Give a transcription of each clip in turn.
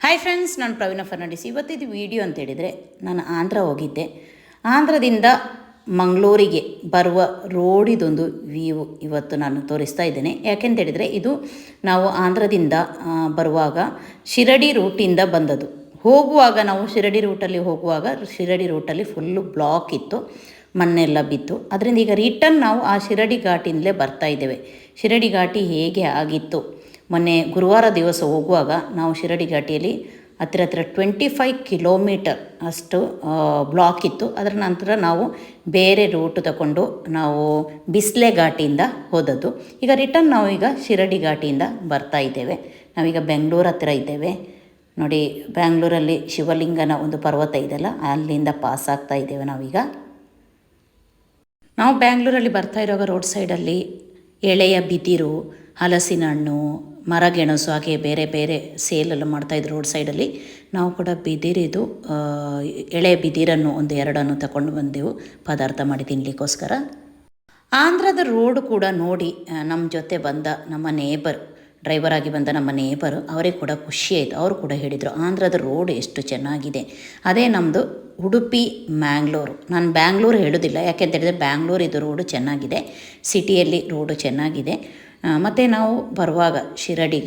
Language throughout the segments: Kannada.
ಹಾಯ್ ಫ್ರೆಂಡ್ಸ್, ನಾನು ಪ್ರವೀಣ ಫರ್ನಾಂಡಿಸ್. ಇವತ್ತಿದು ವಿಡಿಯೋ ಅಂತ ಹೇಳಿದರೆ, ನಾನು ಆಂಧ್ರ ಹೋಗಿದ್ದೆ. ಆಂಧ್ರದಿಂದ ಮಂಗಳೂರಿಗೆ ಬರುವ ರೋಡಿದೊಂದು ವ್ಯೂ ಇವತ್ತು ನಾನು ತೋರಿಸ್ತಾ ಇದ್ದೇನೆ. ಯಾಕೆಂತ ಹೇಳಿದರೆ, ಇದು ನಾವು ಆಂಧ್ರದಿಂದ ಬರುವಾಗ ಶಿರಡಿ ರೂಟಿಂದ ಬಂದದ್ದು. ಹೋಗುವಾಗ ನಾವು ಶಿರಡಿ ರೂಟಲ್ಲಿ ಫುಲ್ಲು ಬ್ಲಾಕ್ ಇತ್ತು, ಮಣ್ಣೆಲ್ಲ ಬಿತ್ತು. ಅದರಿಂದ ಈಗ ರಿಟರ್ನ್ ನಾವು ಆ ಶಿರಡಿ ಘಾಟಿಂದಲೇ ಬರ್ತಾ ಇದ್ದೇವೆ. ಶಿರಡಿ ಘಾಟಿ ಹೇಗೆ ಆಗಿತ್ತು, ಮೊನ್ನೆ ಗುರುವಾರ ದಿವಸ ಹೋಗುವಾಗ ನಾವು ಶಿರಡಿ ಘಾಟಿಯಲ್ಲಿ ಹತ್ತಿರ 25 ಕಿಲೋಮೀಟರ್ ಅಷ್ಟು ಬ್ಲಾಕ್ ಇತ್ತು. ಅದರ ನಂತರ ನಾವು ಬೇರೆ ರೂಟ್ ತಗೊಂಡು ನಾವು ಬಿಸ್ಲೆ ಘಾಟಿಯಿಂದ ಹೋದದ್ದು. ಈಗ ರಿಟರ್ನ್ ನಾವು ಈಗ ಶಿರಡಿ ಘಾಟಿಯಿಂದ ಬರ್ತಾ ಇದ್ದೇವೆ. ನಾವೀಗ ಬೆಂಗಳೂರು ಹತ್ತಿರ ಇದ್ದೇವೆ ನೋಡಿ. ಬೆಂಗಳೂರಲ್ಲಿ ಶಿವಲಿಂಗನ ಒಂದು ಪರ್ವತ ಇದೆಯಲ್ಲ, ಅಲ್ಲಿಂದ ಪಾಸ್ ಆಗ್ತಾ ಇದ್ದೇವೆ ನಾವೀಗ. ನಾವು ಬೆಂಗಳೂರಲ್ಲಿ ಬರ್ತಾ ಇರುವಾಗ ರೋಡ್ ಸೈಡಲ್ಲಿ ಎಳೆಯ ಬಿದಿರು, ಹಲಸಿನ ಹಣ್ಣು, ಮರಗೆಣಸು ಹಾಗೆ ಬೇರೆ ಬೇರೆ ಸೇಲೆಲ್ಲ ಮಾಡ್ತಾಯಿದ್ರು ರೋಡ್ ಸೈಡಲ್ಲಿ. ನಾವು ಕೂಡ ಬಿದಿರಿದು ಎಳೆ ಬಿದಿರನ್ನು ಒಂದು ಎರಡನ್ನು ತಗೊಂಡು ಬಂದೆವು ಪದಾರ್ಥ ಮಾಡಿ ತಿನ್ನಲಿಕ್ಕೋಸ್ಕರ. ಆಂಧ್ರದ ರೋಡ್ ಕೂಡ ನೋಡಿ ನಮ್ಮ ಜೊತೆ ಬಂದ ನಮ್ಮ ನೇಬರ್, ಡ್ರೈವರ್ ಆಗಿ ಬಂದ ನಮ್ಮ ನೇಬರು, ಅವರಿಗೆ ಕೂಡ ಖುಷಿ ಆಯಿತು. ಅವರು ಕೂಡ ಹೇಳಿದರು ಆಂಧ್ರದ ರೋಡ್ ಎಷ್ಟು ಚೆನ್ನಾಗಿದೆ. ಅದೇ ನಮ್ಮದು ಉಡುಪಿ ಮ್ಯಾಂಗ್ಳೂರು. ನಾನು ಬ್ಯಾಂಗ್ಳೂರು ಹೇಳೋದಿಲ್ಲ, ಯಾಕೆಂತ ಹೇಳಿದರೆ ಬ್ಯಾಂಗ್ಳೂರಿದು ರೋಡು ಚೆನ್ನಾಗಿದೆ, ಸಿಟಿಯಲ್ಲಿ ರೋಡು ಚೆನ್ನಾಗಿದೆ. ಮತ್ತು ನಾವು ಬರುವಾಗ ಶಿರಡಿ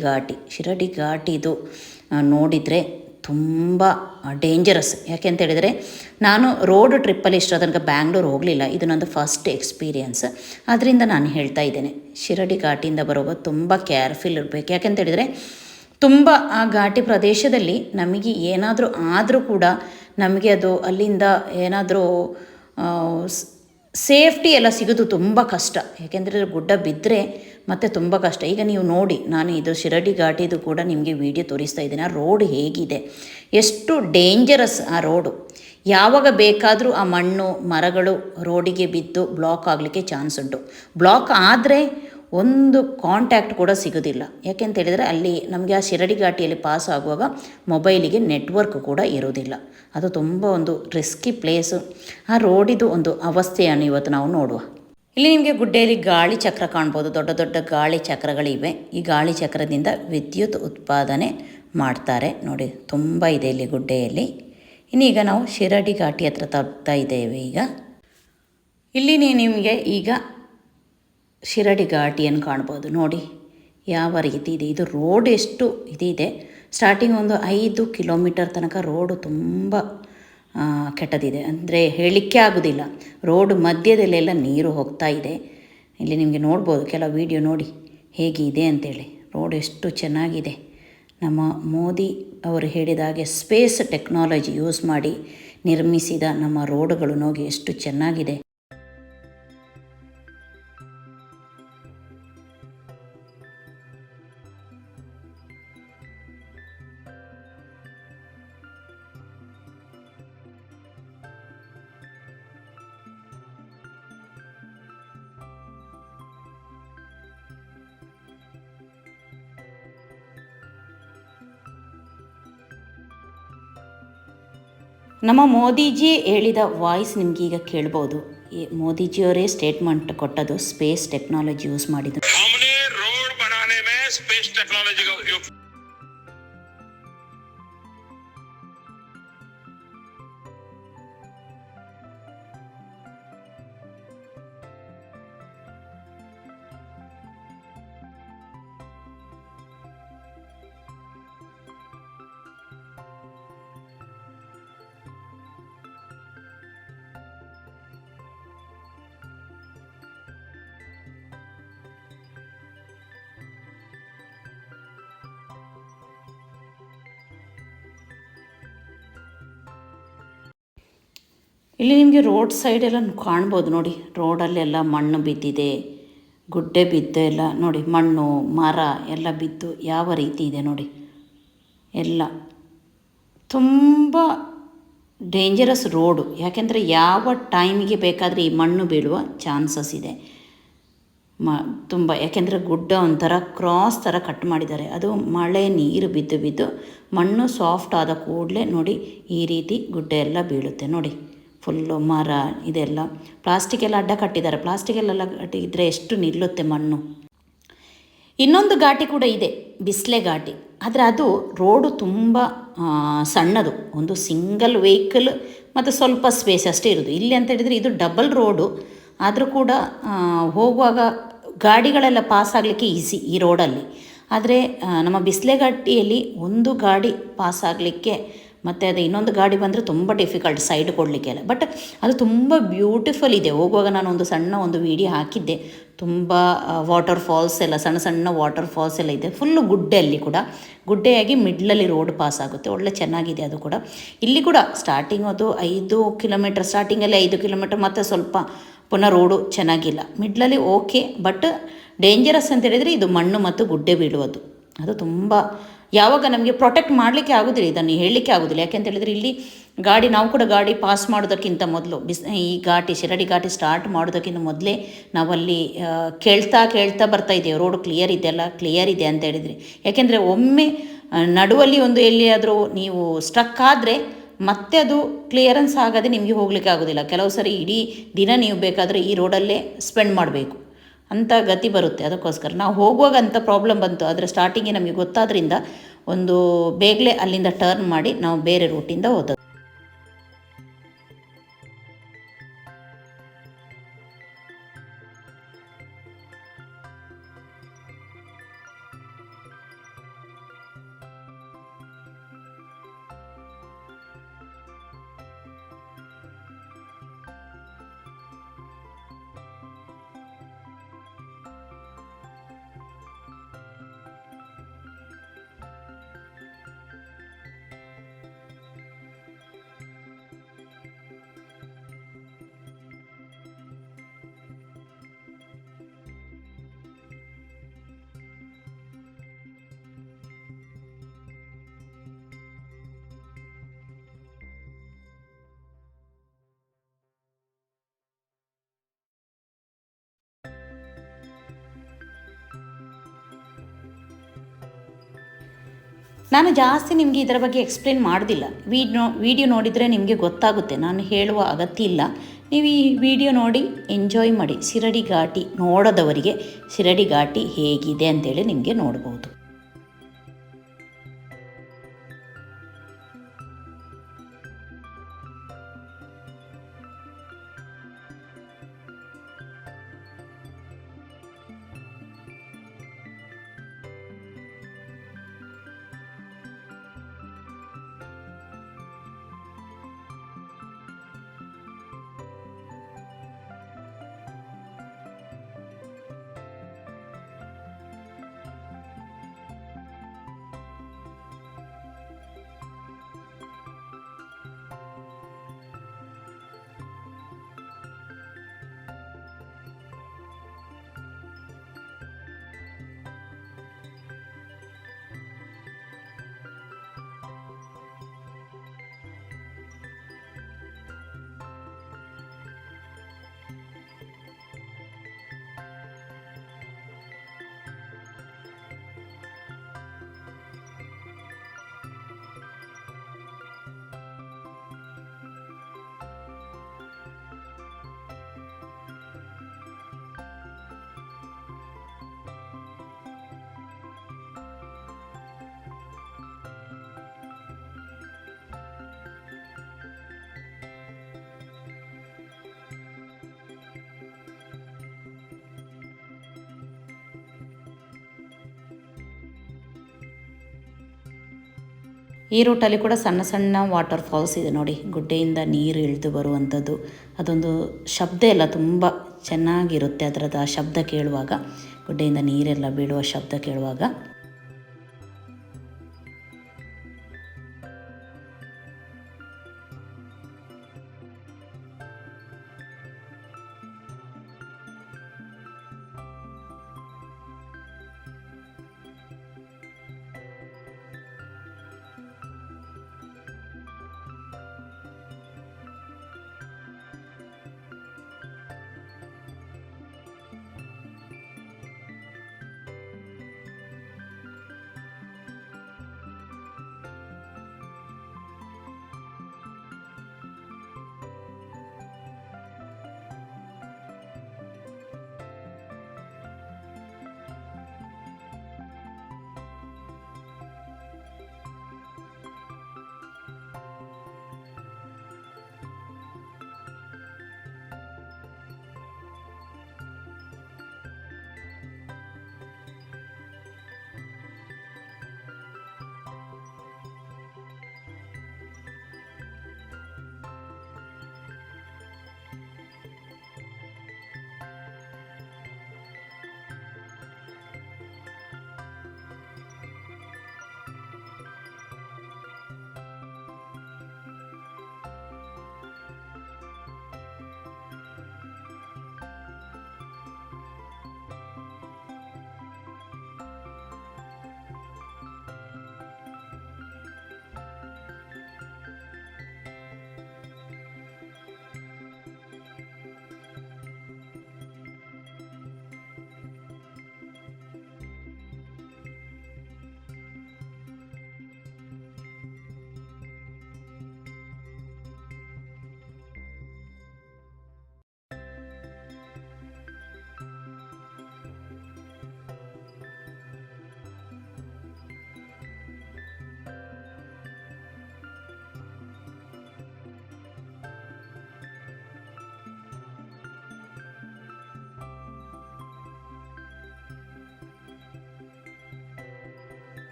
ಘಾಟಿದು ನೋಡಿದರೆ ತುಂಬ ಡೇಂಜರಸ್. ಯಾಕೆಂತ ಹೇಳಿದರೆ, ನಾನು ರೋಡ್ ಟ್ರಿಪ್ಪಲ್ಲಿ ಇಷ್ಟರ ತನಕ ಬ್ಯಾಂಗ್ಳೂರು ಹೋಗಲಿಲ್ಲ, ಇದು ನಂದು ಫಸ್ಟ್ ಎಕ್ಸ್ಪೀರಿಯನ್ಸ್. ಅದರಿಂದ ನಾನು ಹೇಳ್ತಾ ಇದ್ದೇನೆ, ಶಿರಡಿ ಘಾಟಿಯಿಂದ ಬರುವಾಗ ತುಂಬ ಕೇರ್ಫುಲ್ ಇರಬೇಕು. ಯಾಕೆಂತ ಹೇಳಿದರೆ, ತುಂಬ ಆ ಘಾಟಿ ಪ್ರದೇಶದಲ್ಲಿ ನಮಗೆ ಏನಾದರೂ ಆದರೂ ಕೂಡ ನಮಗೆ ಅದು ಅಲ್ಲಿಂದ ಏನಾದರೂ ಸೇಫ್ಟಿ ಎಲ್ಲ ಸಿಗೋದು ತುಂಬ ಕಷ್ಟ. ಯಾಕೆಂದರೆ ಗುಡ್ಡ ಬಿದ್ದರೆ ಮತ್ತು ತುಂಬ ಕಷ್ಟ. ಈಗ ನೀವು ನೋಡಿ, ನಾನು ಇದು ಶಿರಡಿ ಘಾಟಿದು ಕೂಡ ನಿಮಗೆ ವಿಡಿಯೋ ತೋರಿಸ್ತಾ ಇದ್ದೀನಿ. ಆ ರೋಡ್ ಹೇಗಿದೆ, ಎಷ್ಟು ಡೇಂಜರಸ್ ಆ ರೋಡು. ಯಾವಾಗ ಬೇಕಾದರೂ ಆ ಮಣ್ಣು ಮರಗಳು ರೋಡಿಗೆ ಬಿದ್ದು ಬ್ಲಾಕ್ ಆಗಲಿಕ್ಕೆ ಚಾನ್ಸ್ ಉಂಟು. ಬ್ಲಾಕ್ ಆದರೆ ಒಂದು ಕಾಂಟ್ಯಾಕ್ಟ್ ಕೂಡ ಸಿಗೋದಿಲ್ಲ. ಯಾಕೆಂತ ಹೇಳಿದರೆ, ಅಲ್ಲಿ ನಮಗೆ ಆ ಶಿರಡಿ ಘಾಟಿಯಲ್ಲಿ ಪಾಸ್ ಆಗುವಾಗ ಮೊಬೈಲಿಗೆ ನೆಟ್ವರ್ಕ್ ಕೂಡ ಇರೋದಿಲ್ಲ. ಅದು ತುಂಬ ಒಂದು ರಿಸ್ಕಿ ಪ್ಲೇಸು. ಆ ರೋಡಿದು ಒಂದು ಅವಸ್ಥೆಯನ್ನು ಇವತ್ತು ನಾವು ನೋಡುವ. ಇಲ್ಲಿ ನಿಮಗೆ ಗುಡ್ಡೆಯಲ್ಲಿ ಗಾಳಿ ಚಕ್ರ ಕಾಣ್ಬೋದು, ದೊಡ್ಡ ದೊಡ್ಡ ಗಾಳಿ ಚಕ್ರಗಳಿವೆ. ಈ ಗಾಳಿ ಚಕ್ರದಿಂದ ವಿದ್ಯುತ್ ಉತ್ಪಾದನೆ ಮಾಡ್ತಾರೆ ನೋಡಿ, ತುಂಬ ಇದೆ ಇಲ್ಲಿ ಗುಡ್ಡೆಯಲ್ಲಿ. ಇನ್ನೀಗ ನಾವು ಶಿರಡಿ ಘಾಟಿ ಹತ್ರ ತಲುಪ್ತಾ ಇದ್ದೇವೆ. ಈಗ ಇಲ್ಲಿ ನಿಮಗೆ ಈಗ ಶಿರಡಿ ಘಾಟಿಯನ್ನು ಕಾಣ್ಬೋದು ನೋಡಿ, ಯಾವ ರೀತಿ ಇದೆ. ಇದು ರೋಡ್ ಎಷ್ಟು ಇದಿದೆ, ಸ್ಟಾರ್ಟಿಂಗ್ ಒಂದು 5 ಕಿಲೋಮೀಟರ್ ತನಕ ರೋಡು ತುಂಬ ಕೆಟ್ಟದಿದೆ, ಅಂದರೆ ಹೇಳಲಿಕ್ಕೆ ಆಗೋದಿಲ್ಲ. ರೋಡ್ ಮಧ್ಯದಲ್ಲೆಲ್ಲ ನೀರು ಹೋಗ್ತಾ ಇದೆ. ಇಲ್ಲಿ ನಿಮಗೆ ನೋಡ್ಬೋದು, ಕೆಲವು ವಿಡಿಯೋ ನೋಡಿ ಹೇಗಿದೆ ಅಂತೇಳಿ. ರೋಡ್ ಎಷ್ಟು ಚೆನ್ನಾಗಿದೆ. ನಮ್ಮ ಮೋದಿ ಅವರು ಹೇಳಿದ ಹಾಗೆ ಸ್ಪೇಸ್ ಟೆಕ್ನಾಲಜಿ ಯೂಸ್ ಮಾಡಿ ನಿರ್ಮಿಸಿದ ನಮ್ಮ ರೋಡುಗಳು ನೋಡಿ ಎಷ್ಟು ಚೆನ್ನಾಗಿದೆ. ನಮ್ಮ ಮೋದಿಜಿ ಹೇಳಿದ ವಾಯ್ಸ್ ನಿಮಗೀಗ ಕೇಳ್ಬೋದು. ಈ ಮೋದಿಜಿಯವರೇ ಸ್ಟೇಟ್ಮೆಂಟ್ ಕೊಟ್ಟದು, ಸ್ಪೇಸ್ ಟೆಕ್ನಾಲಜಿ ಯೂಸ್ ಮಾಡಿದ್ದು. ಇಲ್ಲಿ ನಿಮಗೆ ರೋಡ್ ಸೈಡೆಲ್ಲ ಕಾಣ್ಬೋದು ನೋಡಿ, ರೋಡಲ್ಲೆಲ್ಲ ಮಣ್ಣು ಬಿದ್ದಿದೆ, ಗುಡ್ಡೆ ಬಿದ್ದು ಎಲ್ಲ ನೋಡಿ, ಮಣ್ಣು ಮರ ಎಲ್ಲ ಬಿದ್ದು ಯಾವ ರೀತಿ ಇದೆ ನೋಡಿ. ಎಲ್ಲ ತುಂಬ ಡೇಂಜರಸ್ ರೋಡು. ಯಾಕೆಂದರೆ ಯಾವ ಟೈಮಿಗೆ ಬೇಕಾದರೆ ಈ ಮಣ್ಣು ಬೀಳುವ ಚಾನ್ಸಸ್ ಇದೆ. ತುಂಬ, ಯಾಕೆಂದರೆ ಗುಡ್ಡ ಒಂಥರ ಕ್ರಾಸ್ ಥರ ಕಟ್ ಮಾಡಿದ್ದಾರೆ. ಅದು ಮಳೆ ನೀರು ಬಿದ್ದು ಬಿದ್ದು ಮಣ್ಣು ಸಾಫ್ಟ್ ಆದ ಕೂಡಲೇ ನೋಡಿ ಈ ರೀತಿ ಗುಡ್ಡ ಎಲ್ಲ ಬೀಳುತ್ತೆ ನೋಡಿ. ಫುಲ್ಲು ಮರ ಇದೆಲ್ಲ ಪ್ಲಾಸ್ಟಿಕ್ ಎಲ್ಲ ಅಡ್ಡ ಕಟ್ಟಿದ್ದಾರೆ. ಪ್ಲಾಸ್ಟಿಕ್ ಎಲ್ಲ ಕಟ್ಟಿದ್ರೆ ಎಷ್ಟು ನಿಲ್ಲುತ್ತೆ ಮಣ್ಣು. ಇನ್ನೊಂದು ಘಾಟಿ ಕೂಡ ಇದೆ, ಬಿಸ್ಲೆ ಘಾಟಿ. ಆದರೆ ಅದು ರೋಡು ತುಂಬ ಸಣ್ಣದು, ಒಂದು ಸಿಂಗಲ್ ವೆಹಿಕಲ್ ಮತ್ತು ಸ್ವಲ್ಪ ಸ್ಪೇಸ್ ಅಷ್ಟೇ ಇರೋದು. ಇಲ್ಲಿ ಅಂತ ಹೇಳಿದರೆ ಇದು ಡಬಲ್ ರೋಡು, ಆದರೂ ಕೂಡ ಹೋಗುವಾಗ ಗಾಡಿಗಳೆಲ್ಲ ಪಾಸ್ ಆಗಲಿಕ್ಕೆ ಈಸಿ ಈ ರೋಡಲ್ಲಿ. ಆದರೆ ನಮ್ಮ ಬಿಸ್ಲೆ ಘಾಟಿಯಲ್ಲಿ ಒಂದು ಗಾಡಿ ಪಾಸ್ ಆಗಲಿಕ್ಕೆ ಮತ್ತು ಅದು ಇನ್ನೊಂದು ಗಾಡಿ ಬಂದರೆ ತುಂಬ ಡಿಫಿಕಲ್ಟ್ ಸೈಡ್ ಕೊಡಲಿಕ್ಕೆಲ್ಲ. ಬಟ್ ಅದು ತುಂಬ ಬ್ಯೂಟಿಫುಲ್ ಇದೆ. ಹೋಗುವಾಗ ನಾನು ಒಂದು ಸಣ್ಣ ಒಂದು ವಿಡಿಯೋ ಹಾಕಿದ್ದೆ. ತುಂಬ ವಾಟರ್ ಫಾಲ್ಸ್ ಎಲ್ಲ, ಸಣ್ಣ ಸಣ್ಣ ವಾಟರ್ ಫಾಲ್ಸ್ ಎಲ್ಲ ಇದೆ. ಫುಲ್ಲು ಗುಡ್ಡೆ, ಅಲ್ಲಿ ಕೂಡ ಗುಡ್ಡೆಯಾಗಿ ಮಿಡ್ಲಲ್ಲಿ ರೋಡ್ ಪಾಸ್ ಆಗುತ್ತೆ. ಒಳ್ಳೆ ಚೆನ್ನಾಗಿದೆ ಅದು ಕೂಡ. ಇಲ್ಲಿ ಕೂಡ ಸ್ಟಾರ್ಟಿಂಗ್ ಅದು 5 ಕಿಲೋಮೀಟರ್, ಸ್ಟಾರ್ಟಿಂಗಲ್ಲಿ 5 ಕಿಲೋಮೀಟರ್, ಮತ್ತು ಸ್ವಲ್ಪ ಪುನಃ ರೋಡು ಚೆನ್ನಾಗಿಲ್ಲ. ಮಿಡ್ಲಲ್ಲಿ ಓಕೆ, ಬಟ್ ಡೇಂಜರಸ್ ಅಂತ ಹೇಳಿದರೆ ಇದು ಮಣ್ಣು ಮತ್ತು ಗುಡ್ಡೆ ಬೀಳುವುದು. ಅದು ತುಂಬ ಯಾವಾಗ ನಮಗೆ ಪ್ರೊಟೆಕ್ಟ್ ಮಾಡಲಿಕ್ಕೆ ಆಗೋದಿಲ್ಲ, ಇದನ್ನು ಹೇಳಲಿಕ್ಕೆ ಆಗೋದಿಲ್ಲ. ಯಾಕೆಂತ ಹೇಳಿದರೆ ಇಲ್ಲಿ ನಾವು ಕೂಡ ಗಾಡಿ ಪಾಸ್ ಮಾಡೋದಕ್ಕಿಂತ ಮೊದಲು, ಈ ಘಾಟಿ, ಶಿರಡಿ ಘಾಟಿ ಸ್ಟಾರ್ಟ್ ಮಾಡೋದಕ್ಕಿಂತ ಮೊದಲೇ ನಾವಲ್ಲಿ ಕೇಳ್ತಾ ಬರ್ತಾ ಇದ್ದೇವೆ, ರೋಡ್ ಕ್ಲಿಯರ್ ಇದೆಯಲ್ಲ, ಕ್ಲಿಯರ್ ಇದೆ ಅಂತ ಹೇಳಿದರೆ. ಯಾಕೆಂದರೆ ಒಮ್ಮೆ ನಡುವಲ್ಲಿ ಒಂದು ಎಲ್ಲಿಯಾದರೂ ನೀವು ಸ್ಟ್ರಕ್ ಆದರೆ ಮತ್ತೆ ಅದು ಕ್ಲಿಯರೆನ್ಸ್ ಆಗದೆ ನಿಮಗೆ ಹೋಗಲಿಕ್ಕೆ ಆಗೋದಿಲ್ಲ. ಕೆಲವು ಸರಿ ಇಡೀ ದಿನ ನೀವು ಬೇಕಾದರೆ ಈ ರೋಡಲ್ಲೇ ಸ್ಪೆಂಡ್ ಮಾಡಬೇಕು ಅಂಥ ಗತಿ ಬರುತ್ತೆ. ಅದಕ್ಕೋಸ್ಕರ ನಾವು ಹೋಗುವಾಗ ಅಂಥ ಪ್ರಾಬ್ಲಮ್ ಬಂತು. ಆದರೆ ಸ್ಟಾರ್ಟಿಂಗ್ಗೆ ನಮಗೆ ಗೊತ್ತಾದ್ರಿಂದ ಒಂದು ಬೇಗನೆ ಅಲ್ಲಿಂದ ಟರ್ನ್ ಮಾಡಿ ನಾವು ಬೇರೆ ರೂಟಿಂದ ಹೋದದ್ದು. ನಾನು ಜಾಸ್ತಿ ನಿಮಗೆ ಇದರ ಬಗ್ಗೆ ಎಕ್ಸ್ಪ್ಲೇನ್ ಮಾಡೋದಿಲ್ಲ. ವಿಡಿಯೋ ನೋಡಿದರೆ ನಿಮಗೆ ಗೊತ್ತಾಗುತ್ತೆ, ನಾನು ಹೇಳುವ ಅಗತ್ಯ ಇಲ್ಲ. ನೀವು ಈ ವಿಡಿಯೋ ನೋಡಿ ಎಂಜಾಯ್ ಮಾಡಿ. ಶಿರಡಿ ಘಾಟಿ ನೋಡದವರಿಗೆ ಶಿರಡಿ ಘಾಟಿ ಹೇಗಿದೆ ಅಂತೇಳಿ ನಿಮಗೆ ನೋಡ್ಬೋದು. ಈ ರೂಟಲ್ಲಿ ಕೂಡ ಸಣ್ಣ ಸಣ್ಣ ವಾಟರ್ ಫಾಲ್ಸ್ ಇದೆ ನೋಡಿ, ಗುಡ್ಡೆಯಿಂದ ನೀರು ಇಳಿದು ಬರುವಂಥದ್ದು. ಅದೊಂದು ಶಬ್ದ ಎಲ್ಲ ತುಂಬ ಚೆನ್ನಾಗಿರುತ್ತೆ ಅದರದ್ದು ಆ ಶಬ್ದ ಕೇಳುವಾಗ, ಗುಡ್ಡೆಯಿಂದ ನೀರೆಲ್ಲ ಬೀಳುವ ಶಬ್ದ ಕೇಳುವಾಗ.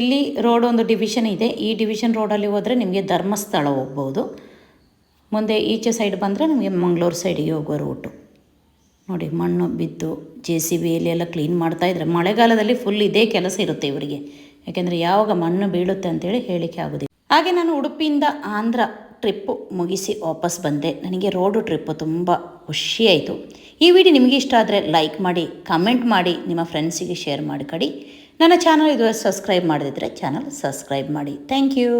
ಇಲ್ಲಿ ರೋಡ್ ಒಂದು ಡಿವಿಷನ್ ಇದೆ. ಈ ಡಿವಿಷನ್ ರೋಡಲ್ಲಿ ಹೋದರೆ ನಿಮಗೆ ಧರ್ಮಸ್ಥಳ ಹೋಗ್ಬೋದು. ಮುಂದೆ ಈಚೆ ಸೈಡ್ ಬಂದರೆ ನಿಮಗೆ ಮಂಗಳೂರು ಸೈಡಿಗೆ ಹೋಗೋ ರೂಟು. ನೋಡಿ ಮಣ್ಣು ಬಿದ್ದು JCB ಎಲ್ಲ ಕ್ಲೀನ್ ಮಾಡ್ತಾಯಿದ್ರೆ ಮಳೆಗಾಲದಲ್ಲಿ ಫುಲ್ ಇದೇ ಕೆಲಸ ಇರುತ್ತೆ ಇವರಿಗೆ. ಯಾಕೆಂದರೆ ಯಾವಾಗ ಮಣ್ಣು ಬೀಳುತ್ತೆ ಅಂತೇಳಿ ಹೇಳಿಕೆ ಆಗೋದಿಲ್ಲ. ಹಾಗೆ ನಾನು ಉಡುಪಿಯಿಂದ ಆಂಧ್ರ ಟ್ರಿಪ್ಪು ಮುಗಿಸಿ ವಾಪಸ್ ಬಂದೆ. ನನಗೆ ರೋಡು ಟ್ರಿಪ್ಪು ತುಂಬ ಖುಷಿಯಾಯಿತು. ಈ ವಿಡಿಯೋ ನಿಮಗೆ ಇಷ್ಟ ಆದರೆ ಲೈಕ್ ಮಾಡಿ, ಕಮೆಂಟ್ ಮಾಡಿ, ನಿಮ್ಮ ಫ್ರೆಂಡ್ಸಿಗೆ ಶೇರ್ ಮಾಡಿ. ನನ್ನ ಚಾನಲ್ ಇದು ಸಬ್ಸ್ಕ್ರೈಬ್ ಮಾಡದಿದ್ದರೆ ಚಾನಲ್ ಸಬ್ಸ್ಕ್ರೈಬ್ ಮಾಡಿ. Thank you.